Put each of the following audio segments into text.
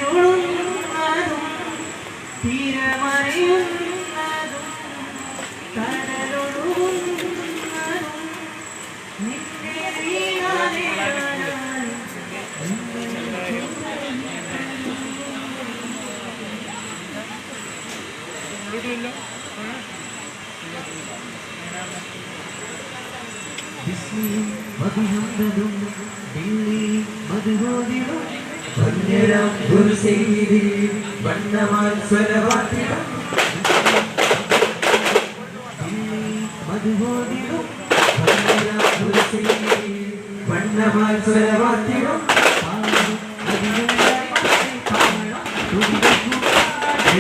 പകലിരുളുന്നതും തിരമറിയുന്നതും കടലൊഴുകുന്നതും നിന്റെ മധുഹന്തതും മധുരോദിടും വന്യരാം ഗുരുസേരി വണ്ണമാൻ സ്വരവാദ്യം മധുരോദിടും വന്യരാം ഗുരുസേരി വണ്ണമാൻ സ്വരവാദ്യം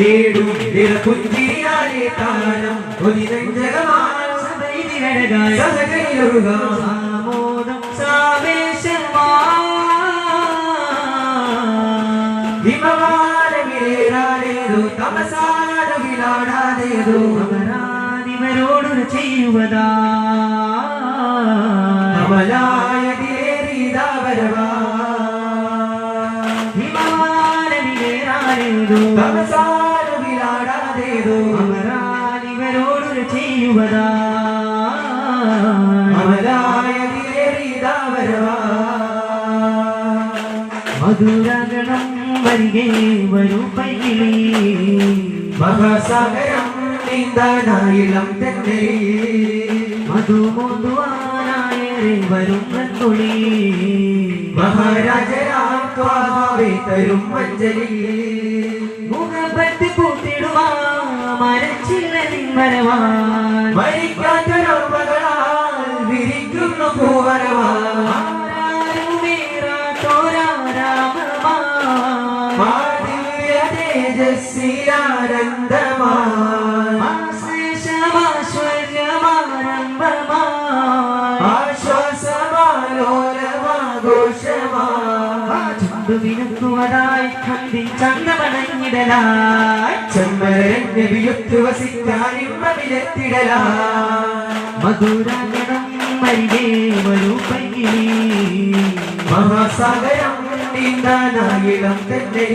ഏടും നിറപുഞ്ചിരിയാലെ താളം ഒലിനഞ്ചകമാൽ സാമോദം സാവേശമാ ഹിമവാനമിലേറാനേതോ തമസാനുവിലാടാനേതോ അമരാനിവരോടു ചെയ്യുവതാ അമലായതിലേറിയതാവരവാ ഹിമവാനമിലേറാനേതോ തമസാനുവിലാടാനേതോ അമരാനിവരോടു ചെയ്യുവതാ അമലായതിലേറിയതാവരവാ മധുരഗണം വരികെ വരൂ പൈകിളി മഹാസാഗരം നീന്താനായിളം തന്നെ മധുമോതുവാനായേറെ വരും നന്തുളി മഹാരാജരാം ത്വാവേ തരും മഞ്ജലി മുഖപത്ത് പൂത്തിടുവാ മരച്ചില്ല നിൻവരവാൻ മരിക്കാത്തൊരോർമ്മകളാൽ വിരിക്കുന്നു പൂവരവാൻ ായി കണ്ടി ചന്തമണങ്ങിടലായി ചെമ്മരന്റെ വിയുത്ത് വസിക്കാനിമ്മവിലെത്തിടലായി മധുരഗണം വരികെ വരൂ പൈകിളി മഹാസാഗരം നീന്താനായിളം തന്നെ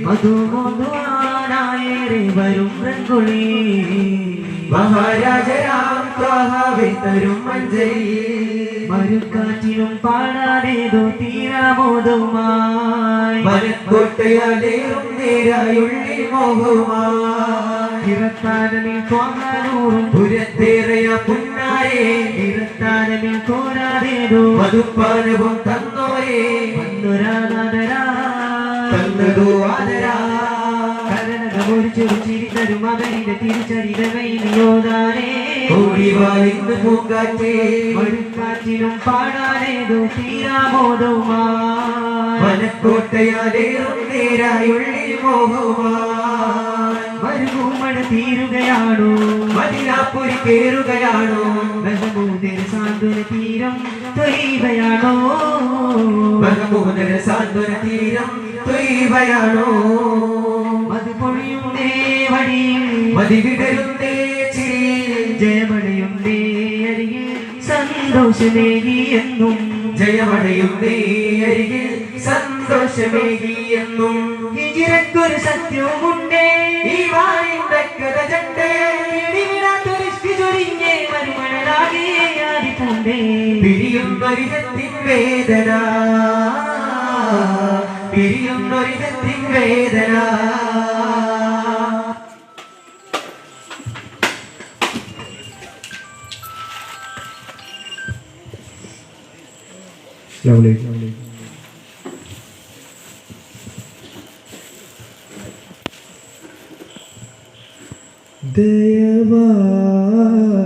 മധുമോതുവാനായേറെ വരും രംഗുളി മഹാരാജരാം ത്വാവേ തരും മഞ്ജരി മരുക്കാറ്റിലും പാടാതേതോ തീരാമോദവുമായി മരക്കോട്ടയാലേറും നേരായുള്ളി മോഹവുമായി ഇറത്താനമിൽ തോന്നാനൂറും പുരത്തേറയ പുന്നാരേ ഇറത്താനമിൽ തോരാതേതോ മധുപ്പാനവും തന്നോരേ വന്നൊരാദരാ തന്നതോ ആദരാ ചിരിതരും അവരിന്റെ തിരിച്ചറിതമൈനിയോദാനേ ഓടിവായിന്ന് പൂങ്കാറ്റേ മരുക്കാറ്റിലും പാടാനേതോ തീരാമോദവുമായി മനക്കോട്ടയാലേറും നേരായുള്ളി മോഹവുമായി മരുഭൂമഴ തീരുകയാണോ മദിനാപ്പുരി കേറുകയാണോ ബഹമൂദര സാന്ത്വന തീരം തൊയ്വയാണോ ബഹമൂദര സാന്ത്വന തീരം തൊയ്വയാണോ മധുപൊഴിയുന്നേ വഴിയിൽ മതിവിടരുന്നേ ചിരിയിൽ ജയമടയുന്നേ അരികിൽ സന്തോഷമേകി എന്നും ജയമടയുന്നേ അരികിൽ സന്തോഷമേകി എന്നും ഹിജിറക്കൊരു സത്യവുമുണ്ടേ ഈ വാരിന്റെ കഥ ചണ്ടേ ചൊരിഞ്ഞേ മരുമണലാകെ ആദിപ്പുണ്ടേ പിരിയുന്നൊരിതത്തിൻ വേദന പിരിയുന്നൊരിതത്തിൻ വേദന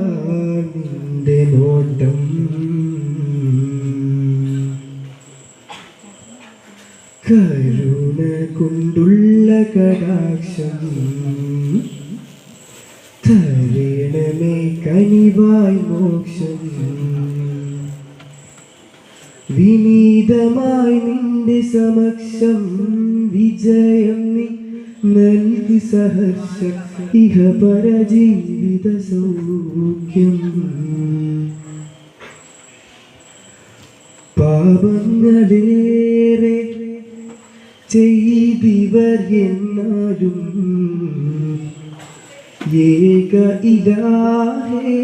ദയവാനിന്റെ നോട്ടം കരുണ കൊണ്ടുള്ള കടാക്ഷം തരണമേ കനിവായി മോക്ഷം വിനീതമായി നിൻ നിന്റെ സമക്ഷം വിജയം നീ നൽകി സഹർഷം ഇഹപര ജീവിത സൗഖ്യം. പാപങ്ങളേറെ ചെയ്തിവർ എന്നാലും ഏക ഇലാഹേ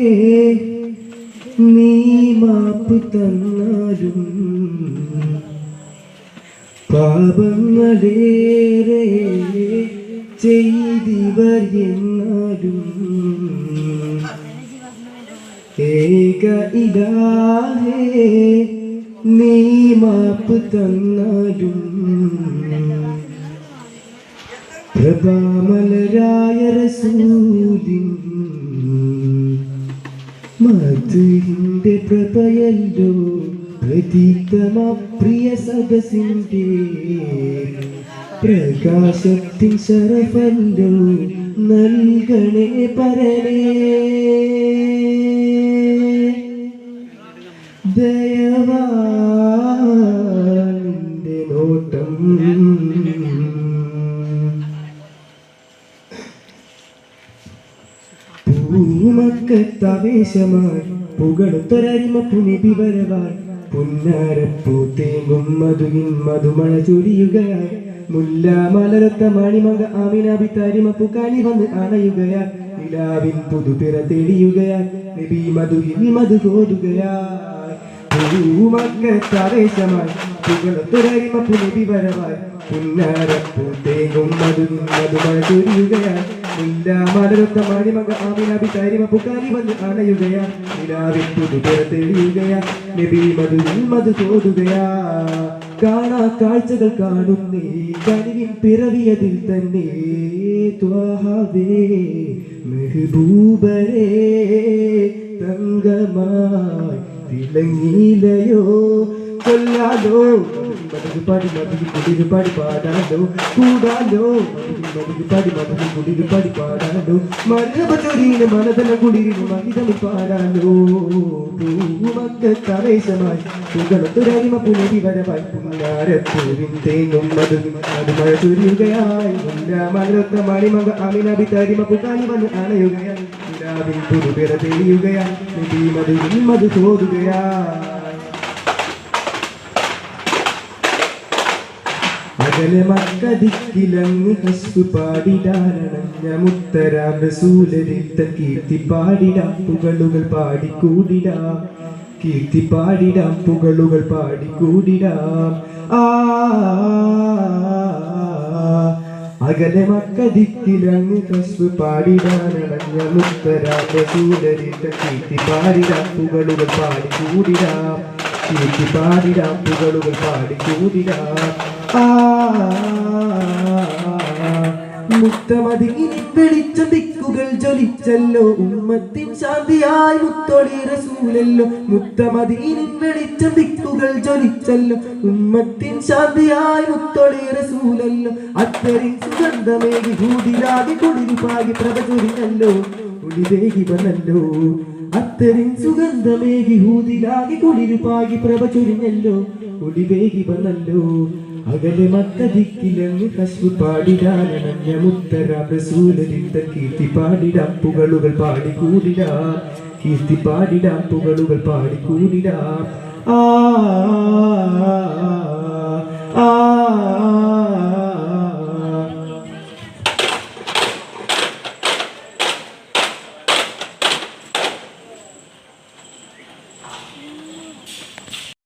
നീ മാപ്പ് തന്നാലും. പാപങ്ങളേറെ ചെയ്തിവർ എന്നാലും ഏക ഇലാഹേ നീ മാപ്പ് തന്നാലും. പ്രഭാമലരായ റസൂലിൻ മധുവിന്റെ പ്രഭയല്ലോ പ്രതീകമാ പ്രിയ സദസ്സിന്റെ പ്രകാശത്തിൻ ശരഫല്ലോ നൽകണേ പരനേ. ദയവാ നിന്റെ നോട്ടം പൂമക്കത്താവേശമായി പുകളുത്തൊരരിമ പുനിബിവരവായി പുന്നാരപ്പൂ തേങ്ങും മധുവിൻ മധുമഴ ചൊരിയുകയായി മുല്ല മലരത്ത മണിമക ആമിനാബി തരിമപ്പു കാലി വന്ന് അണയുകയായി നിലാവിൻ പുതുപിറ തെളിയുകയായി നബി മധുവിൻ മധു കോരുകയായി. പൂമക്കത്താവേശമായി പുകളുത്തൊരരിമ പുനിബിവരവായി പുന്നാരപ്പൂ തേങ്ങും മധുവിൻ മധുമഴ ചൊരിയുകയായി മുല്ല മലരത്ത മണിമക ആമിനാബി തരിമപ്പു കാലി വന്ന് അണയുകയായി നിലാവിൻ പുതുപിറ തെളിയുകയായി നബി മധുവിൻ മധു കോരുകയാ. കാണാ കാഴ്ചകൾ കാണുന്നേ കനിവിൻ പിറവിയതിൽ തന്നെ ത്വാഹവേ മെഹബൂബരേ തങ്കമായി തിളങ്ങിയിലയോ കൊല്ലാലോ മധുരി പാടി മധുരി കുടിരു പാടി പാടാലോ കൂടാലോ മധുരി പാടി മധുരി കുടിരു പാടി പാടാലോ മരബചൊരീന് മനതല കുടിരിന് മഹിതമി പാടാലോ. പൂമക്കത്താവേശമായി പുകളത്തൊരരിമ പുനരി വരവായി പുന്നാരപ്പൂവിൻ തേങ്ങും മധുവിൻ മധുമഴ ചൊരിയുകയായി മുല്ല മലരത്ത മണിമക അമിനാബി തരിമ പുകാലി വന്ന് അണയുകയായി നിലാവിൻ പുതുപിറ തെളിയുകയായി നബി മധുവിൻ മധു തോതുകയായി. അകലെ മക്കദിക്കിലങ്ങ് ഹസ്ബ് പാടിടാനണഞ്ഞ മുത്തരാം റസൂലരിത്ത കീർത്തി പാടിടാം പുകളുകൾ പാടിക്കൂടിടാം കീർത്തി പാടിടാം പുകളുകൾ പാടിക്കൂടിടാം. അകലെ മക്കദിക്കിലങ്ങ് ഹസ്ബ് പാടിടാനണഞ്ഞ മുത്തരാം റസൂലരിത്ത കീർത്തി പാടിടാം പുകളുകൾ പാടിക്കൂടിടാം കീർത്തി പാടിടാം പുകളുകൾ പാടിക്കൂടിടാം. മുത്തമതിയിൽ വെളിച്ചം ദിക്കുകൾ ജ്വലിച്ചല്ലോ ഉമ്മത്തിൻ ശാന്തിയായി മുത്തൊളി റസൂലല്ലോ. മുത്തമതിയിൽ വെളിച്ചം ദിക്കുകൾ ജ്വലിച്ചല്ലോ ഉമ്മത്തിൻ ശാന്തിയായി മുത്തൊളി റസൂലല്ലോ. അത്തരിൻ സുഗന്ധമേകി ഹൂതിലാകി കുളിരുപാകി പ്രഭ ചൊരിഞ്ഞല്ലോ കുളിവേകി വന്നല്ലോ. അത്തരിൻ സുഗന്ധമേകി ഹൂതിലാകി കുളിരുപാകി പ്രഭ ചൊരിഞ്ഞല്ലോ കുളിവേകി വന്നല്ലോ. അകലെ മക്കദിക്കിലങ്ങ് ഹസ്ബ് പാടിടാനണഞ്ഞ മുത്തരാം റസൂലരിത്ത കീർത്തി പാടിടാം പുകളുകൾ പാടിക്കൂടിടാം കീർത്തി പാടിടാം പുകളുകൾ പാടിക്കൂടിടാം. ആ ആ